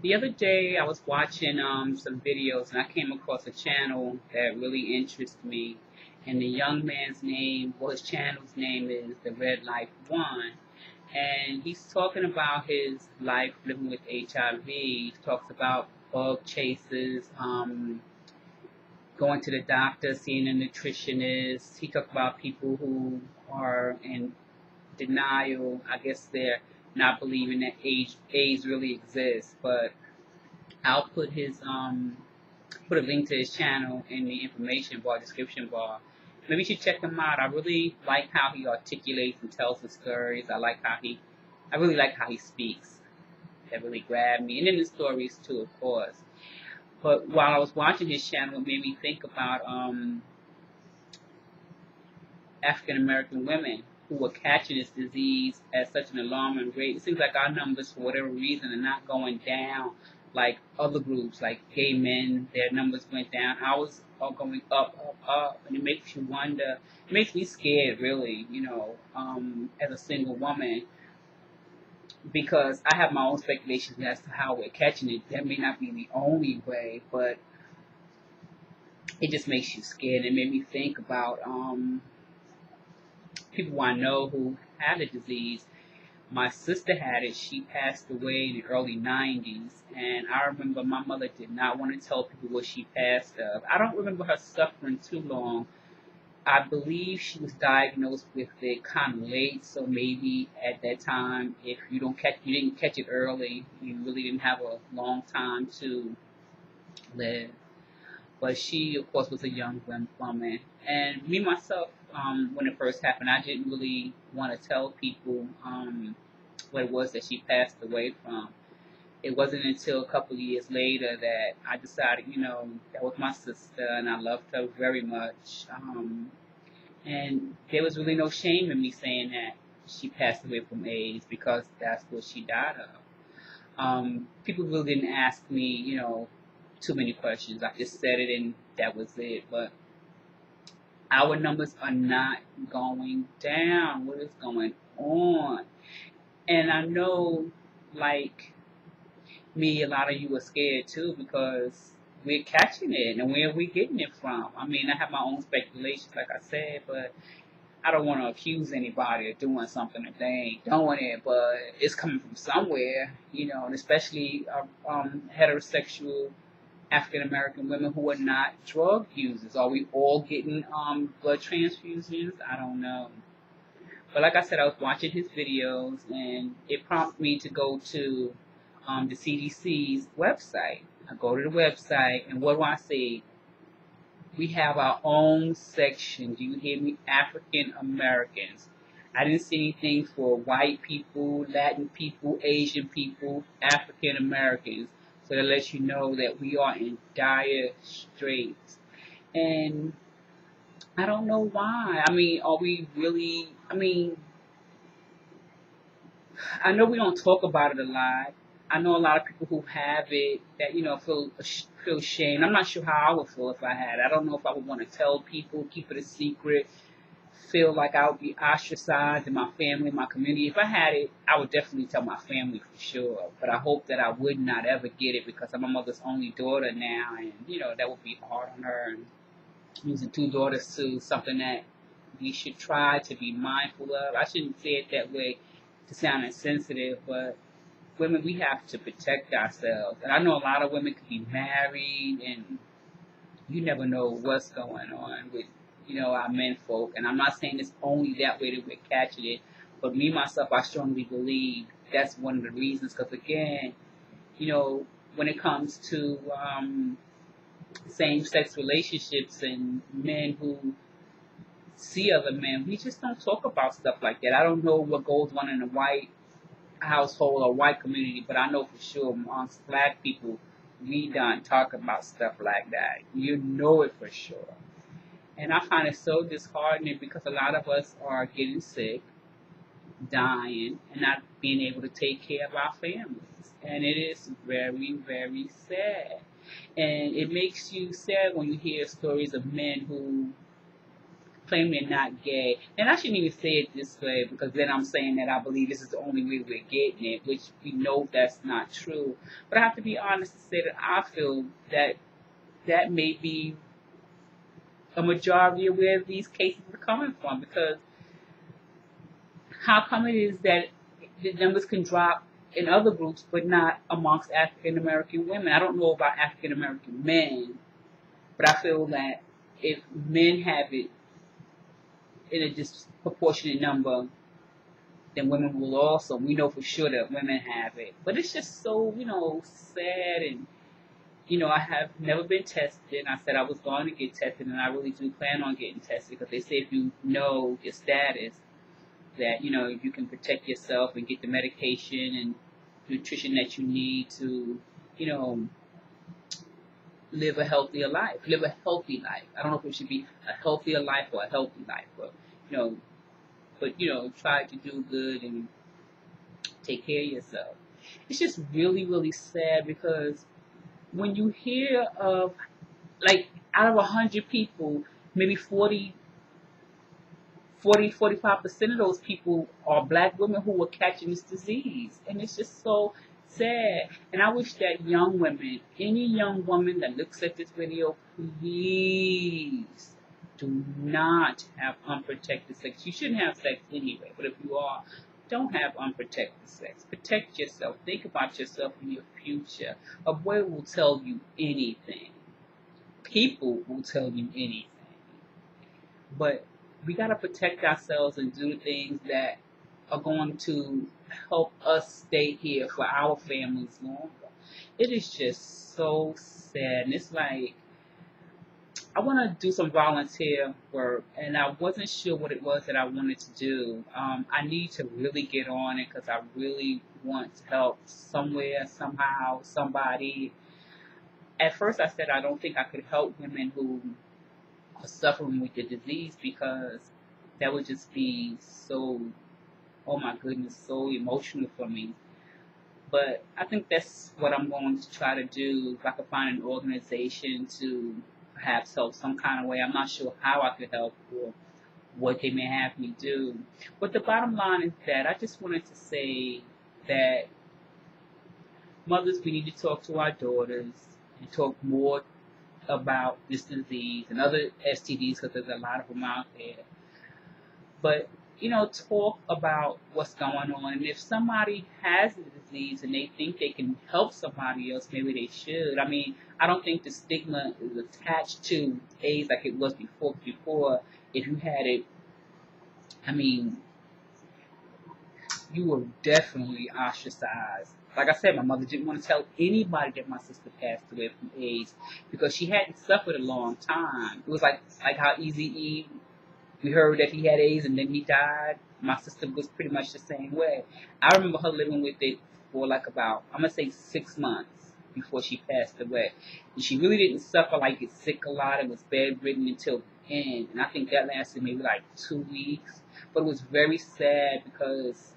The other day, I was watching some videos and I came across a channel that really interested me. And the young man's name, well, his channel's name is The Red Life One. And he's talking about his life living with HIV. He talks about bug chases, going to the doctor, seeing a nutritionist. He talks about people who are in denial. I guess they're not believing that AIDS really exists, but I'll put a link to his channel in the information bar, description bar. Maybe you should check him out. I really like how he articulates and tells the stories. I really like how he speaks. That really grabbed me, and then the stories too, of course. But while I was watching his channel, it made me think about African American women who were catching this disease at such an alarming rate. It seems like our numbers, for whatever reason, are not going down like other groups, like gay men. Their numbers went down. Ours are going up, up, up, and it makes you wonder. It makes me scared, really, as a single woman, because I have my own speculations as to how we're catching it. That may not be the only way, but it just makes you scared. It made me think about people I know who had the disease. My sister had it. She passed away in the early 90s, and I remember my mother did not want to tell people what she passed of. I don't remember her suffering too long. I believe she was diagnosed with it kind of late, so maybe at that time, if you didn't catch it early, you really didn't have a long time to live. But she, of course, was a young woman. And me, myself, when it first happened, I didn't really want to tell people what it was that she passed away from. It wasn't until a couple of years later that I decided, that was my sister and I loved her very much. And there was really no shame in me saying that she passed away from AIDS because that's what she died of. People really didn't ask me, too many questions. I just said it and that was it. But our numbers are not going down. What is going on? And I know, like me, a lot of you are scared too because we're catching it. And where are we getting it from? I mean, I have my own speculations, like I said, but I don't want to accuse anybody of doing something if they ain't doing it, but it's coming from somewhere, and especially heterosexual African American women who are not drug users. Are we all getting blood transfusions? I don't know. But like I said, I was watching his videos and it prompted me to go to the CDC's website. I go to the website and what do I see? We have our own section. Do you hear me? African Americans. I didn't see anything for white people, Latin people, Asian people, African Americans. So that lets you know that we are in dire straits. And I don't know why. I mean, are we really, I know we don't talk about it a lot. I know a lot of people who have it that, feel shame. I'm not sure how I would feel if I had it. I don't know if I would want to tell people, keep it a secret, feel like I would be ostracized in my family, my community. If I had it, I would definitely tell my family for sure. But I hope that I would not ever get it because I'm my mother's only daughter now, and that would be hard on her. And losing two daughters to something that we should try to be mindful of. I shouldn't say it that way to sound insensitive, but women, we have to protect ourselves. And I know a lot of women could be married, and you never know what's going on with our men folk. And I'm not saying it's only that way that we're catching it, but me, myself, I strongly believe that's one of the reasons. Because again, when it comes to same-sex relationships and men who see other men, we just don't talk about stuff like that. I don't know what goes on in a white household or white community, but I know for sure amongst black people, we don't talk about stuff like that. You know it for sure. And I find it so disheartening because a lot of us are getting sick, dying, and not being able to take care of our families. And it is very, very sad. And it makes you sad when you hear stories of men who claim they're not gay. And I shouldn't even say it this way because then I'm saying that I believe this is the only way we're getting it, which we know that's not true. But I have to be honest and say that I feel that that may be a majority of where these cases are coming from, because how come it is that the numbers can drop in other groups but not amongst African American women? I don't know about African American men, but I feel that if men have it in a disproportionate number, then women will also. We know for sure that women have it. But it's just so, sad. And, I have never been tested. I said I was going to get tested, and I really do plan on getting tested because they say if you know your status, that, you can protect yourself and get the medication and nutrition that you need to, live a healthier life, live a healthy life. I don't know if it should be a healthier life or a healthy life, but, try to do good and take care of yourself. It's just really, really sad because when you hear of, like, out of 100 people, maybe 45% of those people are black women who are catching this disease. And it's just so sad. And I wish that young women, any young woman that looks at this video, please do not have unprotected sex. You shouldn't have sex anyway, but if you are, don't have unprotected sex. Protect yourself. Think about yourself in your future. A boy will tell you anything. People will tell you anything. But we got to protect ourselves and do things that are going to help us stay here for our families longer. It is just so sad. And it's like, I want to do some volunteer work, and I wasn't sure what it was that I wanted to do. I need to really get on it because I really want to help somewhere, somehow, somebody. At first I said I don't think I could help women who are suffering with the disease because that would just be so, oh my goodness, so emotional for me. But I think that's what I'm going to try to do. If I could find an organization to perhaps help some kind of way. I'm not sure how I could help or what they may have me do. But the bottom line is that I just wanted to say that mothers, we need to talk to our daughters and talk more about this disease and other STDs because there's a lot of them out there. But, talk about what's going on. And if somebody has the disease and they think they can help somebody else, maybe they should. I mean, I don't think the stigma is attached to AIDS like it was before. Before, if you had it, I mean, you were definitely ostracized. Like I said, my mother didn't want to tell anybody that my sister passed away from AIDS because she hadn't suffered a long time. It was like how Eazy-E, we heard that he had AIDS and then he died. My sister was pretty much the same way. I remember her living with it for like about, I'm going to say 6 months before she passed away. And she really didn't suffer, like get sick a lot and was bedridden until the end. And I think that lasted maybe like 2 weeks. But it was very sad because,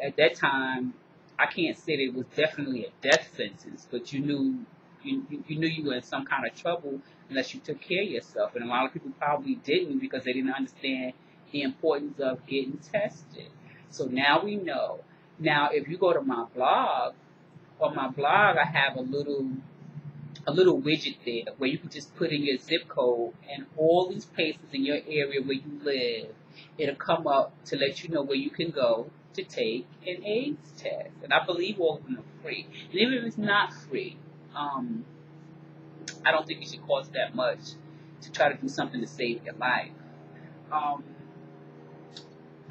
at that time, I can't say that it was definitely a death sentence, but you knew you were in some kind of trouble unless you took care of yourself. And a lot of people probably didn't because they didn't understand the importance of getting tested. So now we know. Now, if you go to my blog, I have a little widget there where you can just put in your zip code and all these places in your area where you live. It'll come up to let you know where you can go to take an AIDS test. And I believe all of them are free. And even if it's not free, I don't think it should cost that much to try to do something to save your life.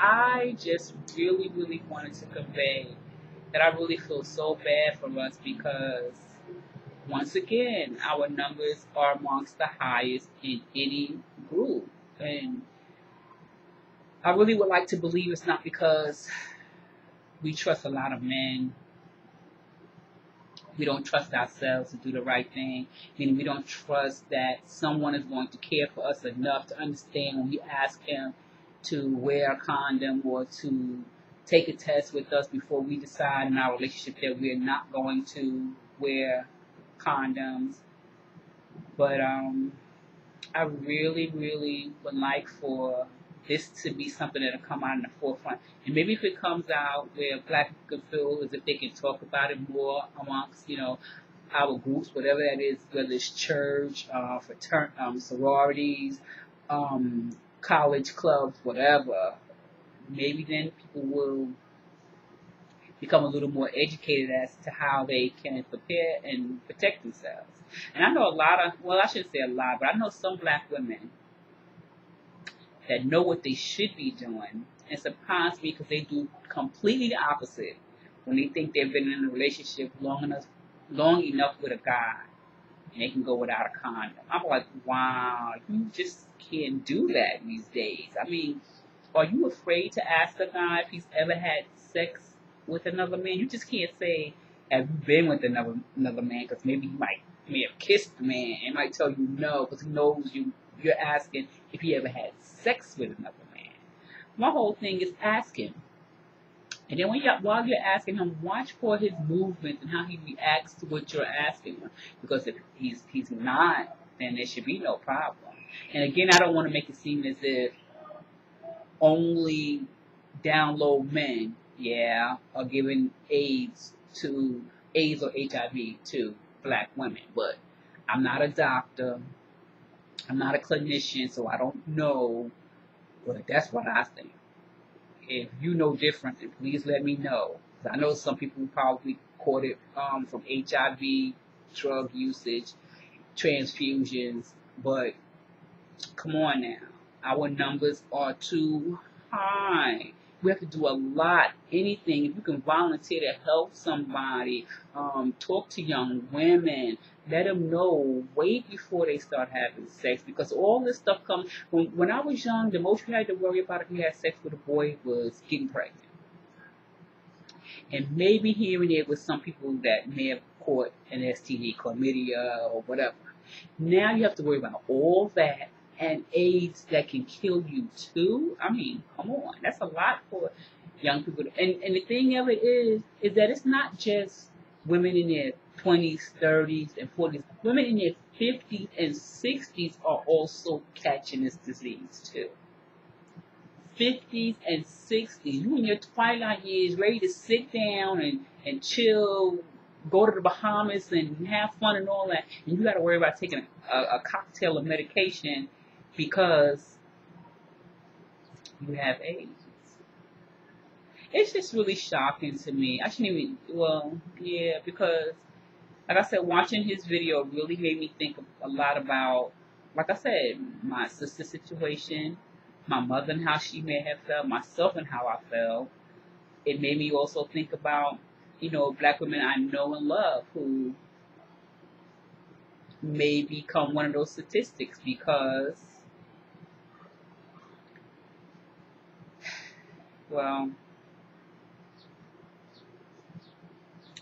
I just really, really wanted to convey that I really feel so bad for us because, once again, our numbers are amongst the highest in any group. And I really would like to believe it's not because we trust a lot of men. We don't trust ourselves to do the right thing. Meaning we don't trust that someone is going to care for us enough to understand when we ask him to wear a condom or to take a test with us before we decide in our relationship that we're not going to wear condoms. But I I really, really would like for this to be something that'll come out in the forefront. And maybe if it comes out where black people can feel as if they can talk about it more amongst, our groups, whatever that is, whether it's church, sororities, college clubs, whatever, maybe then people will become a little more educated as to how they can prepare and protect themselves. And I know a lot of, well, I shouldn't say a lot, but I know some black women that know what they should be doing, and surprise me because they do completely the opposite when they think they've been in a relationship long enough with a guy, and they can go without a condom. I'm like, wow, you just can't do that these days. I mean, are you afraid to ask a guy if he's ever had sex with another man? You just can't say, have you been with another man? Because maybe may have kissed the man and might tell you no because he knows you're asking if he ever had sex with another man. My whole thing is ask him. And then while you're asking him, watch for his movements and how he reacts to what you're asking him. Because if he's not, then there should be no problem. And again, I don't want to make it seem as if only down low men, are giving AIDS or HIV to black women. But I'm not a doctor. I'm not a clinician, so I don't know. But that's what I think. If you know different, then please let me know. I know some people probably caught it from HIV, drug usage, transfusions, but come on now. Our numbers are too high. We have to do a lot, anything. If you can volunteer to help somebody, talk to young women, let them know way before they start having sex, because all this stuff comes, when I was young, the most you had to worry about if you had sex with a boy was getting pregnant. And maybe here and there with some people that may have caught an STD, chlamydia, or whatever. Now you have to worry about all that and AIDS that can kill you too. I mean, come on, that's a lot for young people. And the thing of it is that it's not just women in their 20s, 30s, and 40s. Women in their 50s and 60s are also catching this disease too. 50s and 60s. You in your twilight years, ready to sit down and chill, go to the Bahamas and have fun and all that, and you got to worry about taking a cocktail of medication because you have AIDS. It's just really shocking to me. I shouldn't even, because, like I said, watching his video really made me think a lot about, like I said, my sister's situation, my mother and how she may have felt, myself and how I felt. It made me also think about, black women I know and love who may become one of those statistics because, well,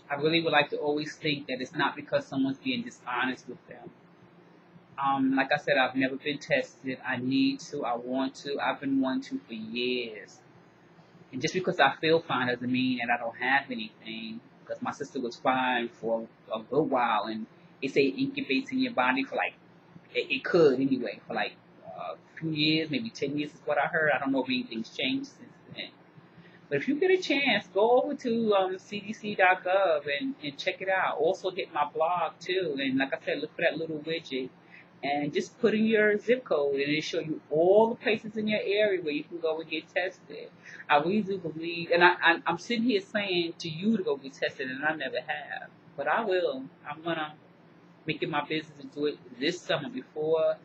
I really would like to always think that it's not because someone's being dishonest with them. Like I said, I've never been tested. I need to. I want to. I've been wanting to for years. And just because I feel fine doesn't mean that I don't have anything. Because my sister was fine for a good while, and they say it incubates in your body for it could anyway, for a few years, maybe 10 years is what I heard. I don't know if anything's changed since then. But if you get a chance, go over to cdc.gov and check it out. Also hit my blog too. And like I said, look for that little widget. And just put in your zip code and it'll show you all the places in your area where you can go and get tested. I really do believe, and I'm sitting here saying to you to go get tested, and I never have. But I will. I'm going to make it my business to do it this summer before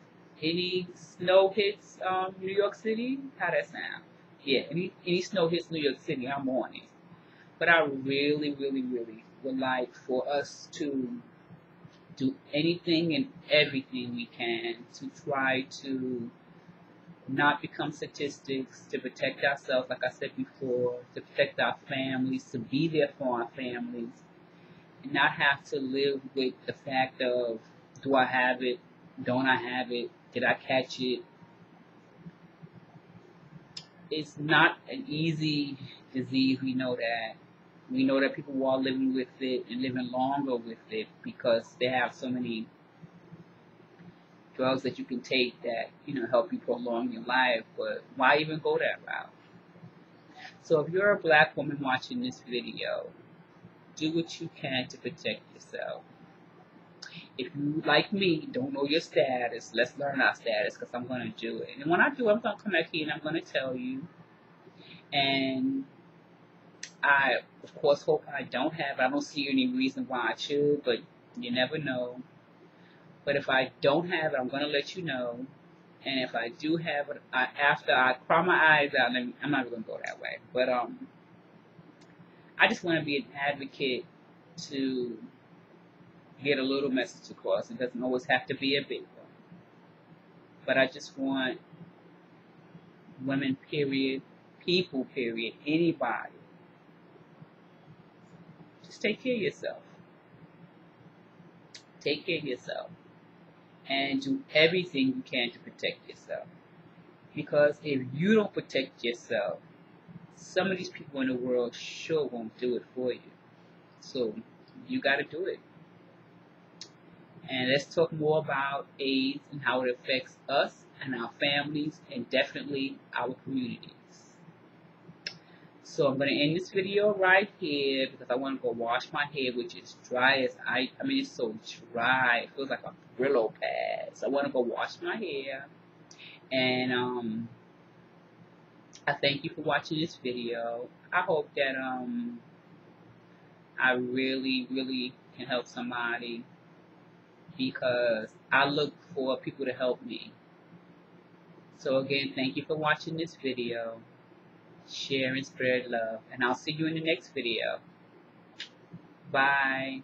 any snow hits New York City. How that sound? Yeah, any snow hits New York City, I'm on it. But I really, really, really would like for us to do anything and everything we can to try to not become statistics, to protect ourselves, like I said before, to protect our families, to be there for our families, and not have to live with the fact of, do I have it, don't I have it, did I catch it? It's not an easy disease, we know that. We know that people are living with it and living longer with it because they have so many drugs that you can take that, help you prolong your life, but why even go that route? So if you're a black woman watching this video, do what you can to protect yourself. If you, like me, don't know your status, let's learn our status, because I'm going to do it. And when I do, I'm going to come back here and I'm going to tell you. And I, of course, hope I don't have it. I don't see any reason why I should, but you never know. But if I don't have it, I'm going to let you know. And if I do have it, after I cry my eyes out, I'm not going to go that way. But I just want to be an advocate to get a little message across. It doesn't always have to be a big one. But I just want women, period, people, period, anybody, just take care of yourself. Take care of yourself. And do everything you can to protect yourself. Because if you don't protect yourself, some of these people in the world sure won't do it for you. So you got to do it. And let's talk more about AIDS and how it affects us and our families and definitely our communities. So I'm going to end this video right here because I want to go wash my hair, which is dry as I mean, it's so dry. It feels like a Brillo pad. So I want to go wash my hair. And I thank you for watching this video. I hope that I really, really can help somebody, because I look for people to help me. So again, thank you for watching this video. Share and spread love. And I'll see you in the next video. Bye.